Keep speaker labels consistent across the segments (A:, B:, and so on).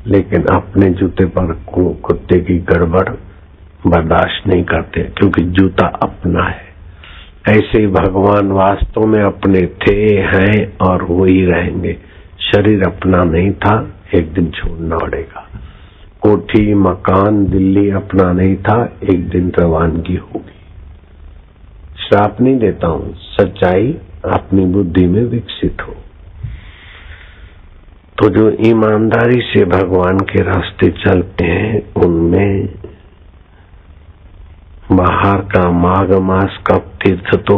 A: लेकिन अपने जूते पर कुत्ते की गड़बड़ बर्दाश्त नहीं करते, क्योंकि जूता अपना है। ऐसे ही भगवान वास्तव में अपने थे, हैं और वही रहेंगे। शरीर अपना नहीं था, एक दिन छोड़ना पड़ेगा। कोठी मकान दिल्ली अपना नहीं था, एक दिन रवानगी होगी। श्राप नहीं देता हूं, सच्चाई अपनी बुद्धि में विकसित हो। तो जो ईमानदारी से भगवान के रास्ते चलते हैं, उनमें बाहर का माघ मास का तीर्थ तो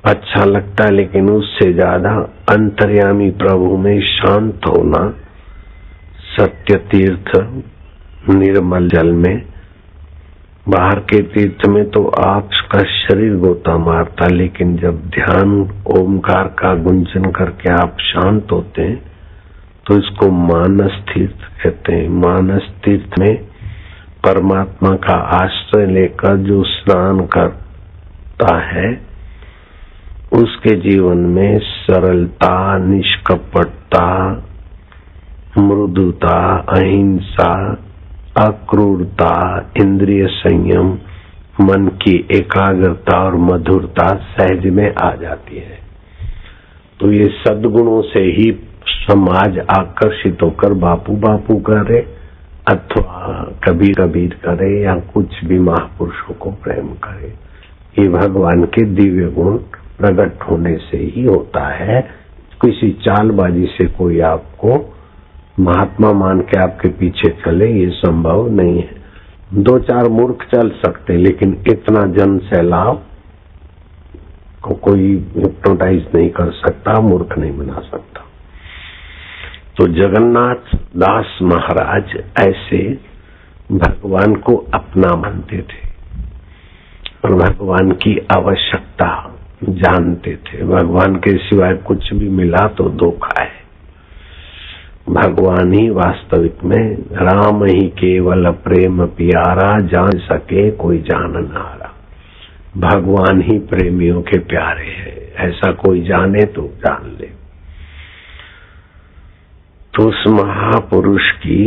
A: अच्छा लगता है, लेकिन उससे ज्यादा अंतर्यामी प्रभु में शांत होना, सत्य तीर्थ, निर्मल जल में। बाहर के तीर्थ में तो आपका शरीर गोता मारता, लेकिन जब ध्यान ओमकार का गुंजन करके आप शांत होते हैं तो इसको मानस तीर्थ कहते हैं। मानस तीर्थ में परमात्मा का आश्रय लेकर जो स्नान करता है, उसके जीवन में सरलता, निष्कपटता, मृदुता, अहिंसा, अक्रूरता, इंद्रिय संयम, मन की एकाग्रता और मधुरता सहज में आ जाती है। तो ये सद्गुणों से ही समाज आकर्षित होकर बापू बापू करे, अथवा कबीर कबीर करे, या कुछ भी महापुरुषों को प्रेम करे। ये भगवान के दिव्य गुण प्रकट होने से ही होता है। किसी चालबाजी से कोई आपको महात्मा मान के आपके पीछे चले, ये संभव नहीं है। दो चार मूर्ख चल सकते, लेकिन इतना जन सैलाब को कोई हिप्नोटाइज नहीं कर सकता, मूर्ख नहीं बना सकता। तो जगन्नाथ दास महाराज ऐसे भगवान को अपना मानते थे और भगवान की आवश्यकता जानते थे। भगवान के सिवाय कुछ भी मिला तो धोखा है। भगवान ही वास्तविक में, राम ही केवल प्रेम प्यारा, जान सके कोई जान नारा। भगवान ही प्रेमियों के प्यारे हैं, ऐसा कोई जाने तो जान ले। तो उस महापुरुष की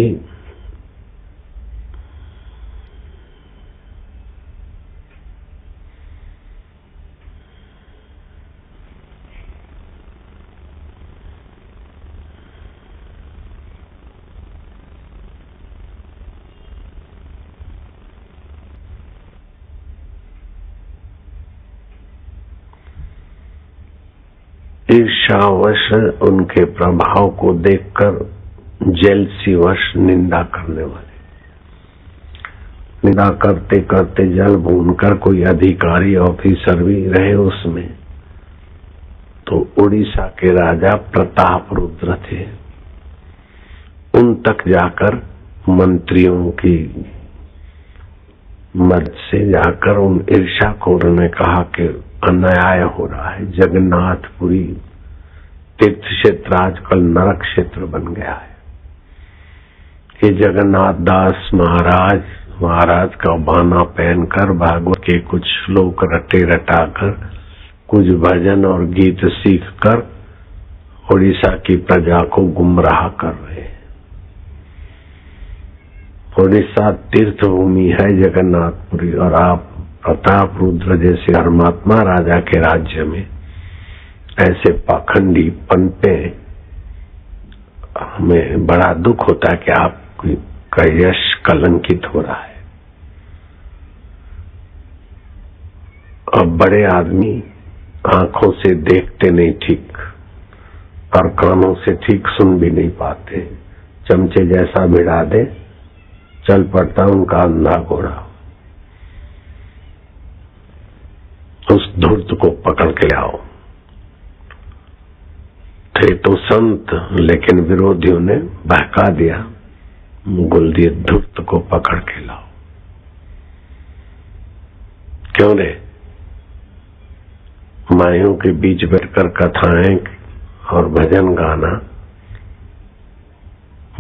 A: ईर्ष्यावश उनके प्रभाव को देखकर जेलसीवश निंदा करने वाले, निंदा करते करते जल भूनकर कोई अधिकारी ऑफिसर भी रहे उसमें। तो उड़ीसा के राजा प्रताप रुद्र थे। उन तक जाकर मंत्रियों की मदद से जाकर उन ईर्ष्याखोरों ने कहा कि अन्याय हो रहा है। जगन्नाथपुरी तीर्थ क्षेत्र आजकल नरक क्षेत्र बन गया है। ये जगन्नाथ दास महाराज का बाना पहनकर भागवत के कुछ श्लोक रटे रटाकर, कुछ भजन और गीत सीखकर उड़ीसा की प्रजा को गुमराह कर रहे हैं। उड़ीसा तीर्थ भूमि है जगन्नाथपुरी, और आप प्रताप रुद्र जैसे धर्मात्मा राजा के राज्य में ऐसे पाखंडी पनपे, हमें बड़ा दुख होता है कि आपका यश कलंकित हो रहा है। अब बड़े आदमी आंखों से देखते नहीं ठीक, और कानों से ठीक सुन भी नहीं पाते। चमचे जैसा भिड़ा दे, चल पड़ता उनका अंधा घोड़ा। उस धूर्त को पकड़ के आओ। थे तो संत, लेकिन विरोधियों ने बहका दिया, गुल दिए, धूर्त को पकड़ के लाओ। क्यों रे? माइयों के बीच बैठकर कथाएं और भजन गाना।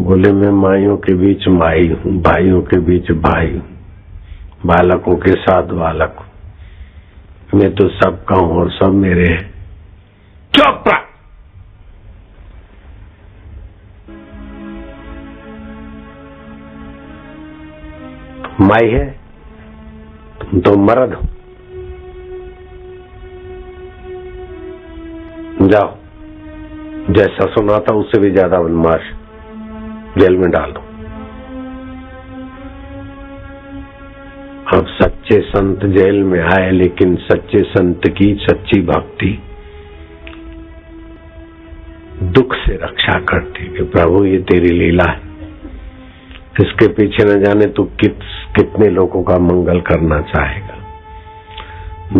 A: बोले मैं माइयों के बीच माई हूं, भाइयों के बीच भाई हूं, बालकों के साथ बालक हूं, मैं तो सबका हूं और सब मेरे हैं। चुप! माई है, तुम तो मर्द हो, जाओ, जैसा सुना था उससे भी ज्यादा बदमाश जेल में डाल दो। अब सच्चे संत जेल में आए, लेकिन सच्चे संत की सच्ची भक्ति दुख से रक्षा करती कि प्रभु ये तेरी लीला है, इसके पीछे न जाने तू कितने लोगों का मंगल करना चाहेगा।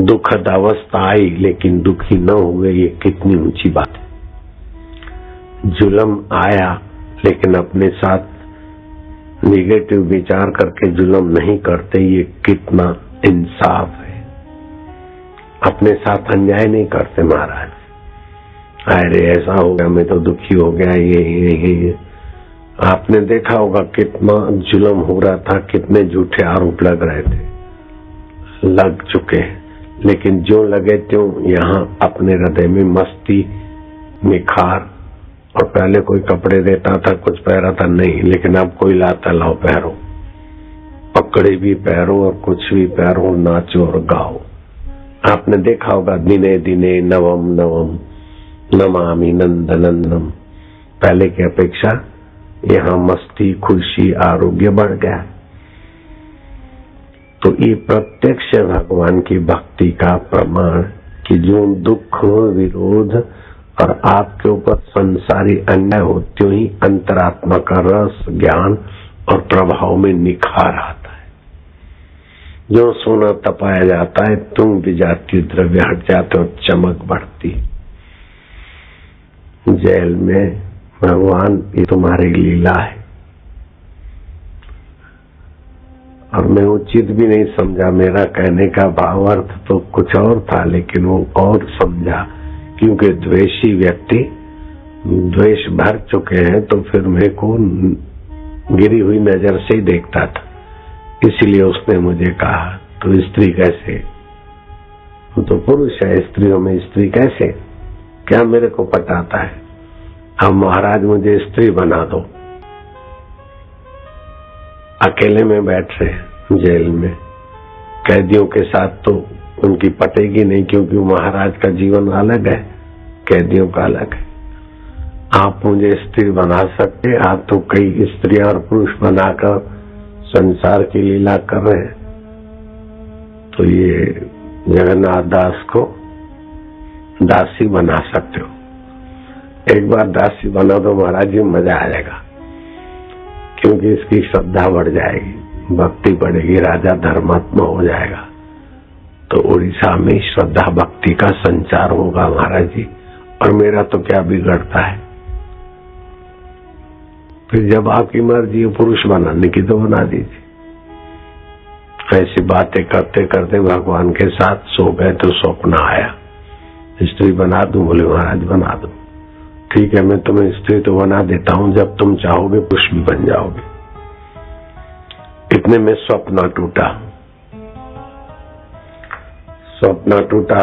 A: दुखद अवस्था आई लेकिन दुखी न हुए, ये कितनी ऊंची बात है। जुल्म आया लेकिन अपने साथ निगेटिव विचार करके जुल्म नहीं करते, ये कितना इंसाफ है। अपने साथ अन्याय नहीं करते महाराज, अरे ऐसा हो गया, मैं तो दुखी हो गया, ये आपने देखा होगा कितना जुल्म हो रहा था, कितने झूठे आरोप लग रहे थे, लग चुके हैं, लेकिन जो लगे त्यों यहाँ अपने हृदय में मस्ती, निखार। और पहले कोई कपड़े देता था, कुछ पहरा था नहीं, लेकिन अब कोई लाता, लाओ पहरो, पकड़े भी पहरो और कुछ भी पहरो, नाचो और गाओ। आपने देखा होगा दिने दिने नवम नवम नमामि नंदनंदनम, पहले की अपेक्षा यहाँ मस्ती, खुशी, आरोग्य बढ़ गया। तो ये प्रत्यक्ष भगवान की भक्ति का प्रमाण कि जो दुख, विरोध और आपके ऊपर संसारी अन्याय हो, त्यों ही अंतरात्मा का रस, ज्ञान और प्रभाव में निखार आता है। जो सोना तपाया जाता है, तुम भी जाती, द्रव्य हट जाते और चमक बढ़ती। जेल में भगवान ये तुम्हारी लीला है। और मैं उचित भी नहीं समझा, मेरा कहने का भावार्थ तो कुछ और था, लेकिन वो और समझा, क्योंकि द्वेषी व्यक्ति द्वेष भर चुके हैं, तो फिर मेरे को गिरी हुई नजर से ही देखता था। इसलिए उसने मुझे कहा तो स्त्री कैसे, वो तो पुरुष है, स्त्रियों में स्त्री कैसे, क्या मेरे को पटाता है। अब महाराज मुझे स्त्री बना दो। अकेले में बैठ रहे जेल में, कैदियों के साथ तो उनकी पटेगी नहीं, क्योंकि महाराज का जीवन अलग है, कैदियों का अलग है। आप मुझे स्त्री बना सकते, आप तो कई स्त्रियां और पुरुष बनाकर संसार की लीला कर रहे हैं। तो ये जगन्नाथ दास को दासी बना सकते हो। एक बार दासी बना दो महाराज जी, मजा आ जाएगा, क्योंकि इसकी श्रद्धा बढ़ जाएगी, भक्ति बढ़ेगी, राजा धर्मात्मा हो जाएगा। तो उड़ीसा में श्रद्धा भक्ति का संचार होगा महाराज जी। और मेरा तो क्या बिगड़ता है, फिर जब आपकी मर्जी पुरुष बनाने की तो बना दीजिए। ऐसी बातें करते करते भगवान के साथ सो गए तो स्वप्न आया, स्त्री बना दूं? बोले महाराज बना दो। ठीक है, मैं तुम्हें स्त्री तो बना देता हूं, जब तुम चाहोगे पुरुष भी बन जाओगे। इतने में स्वप्न टूटा। स्वप्न टूटा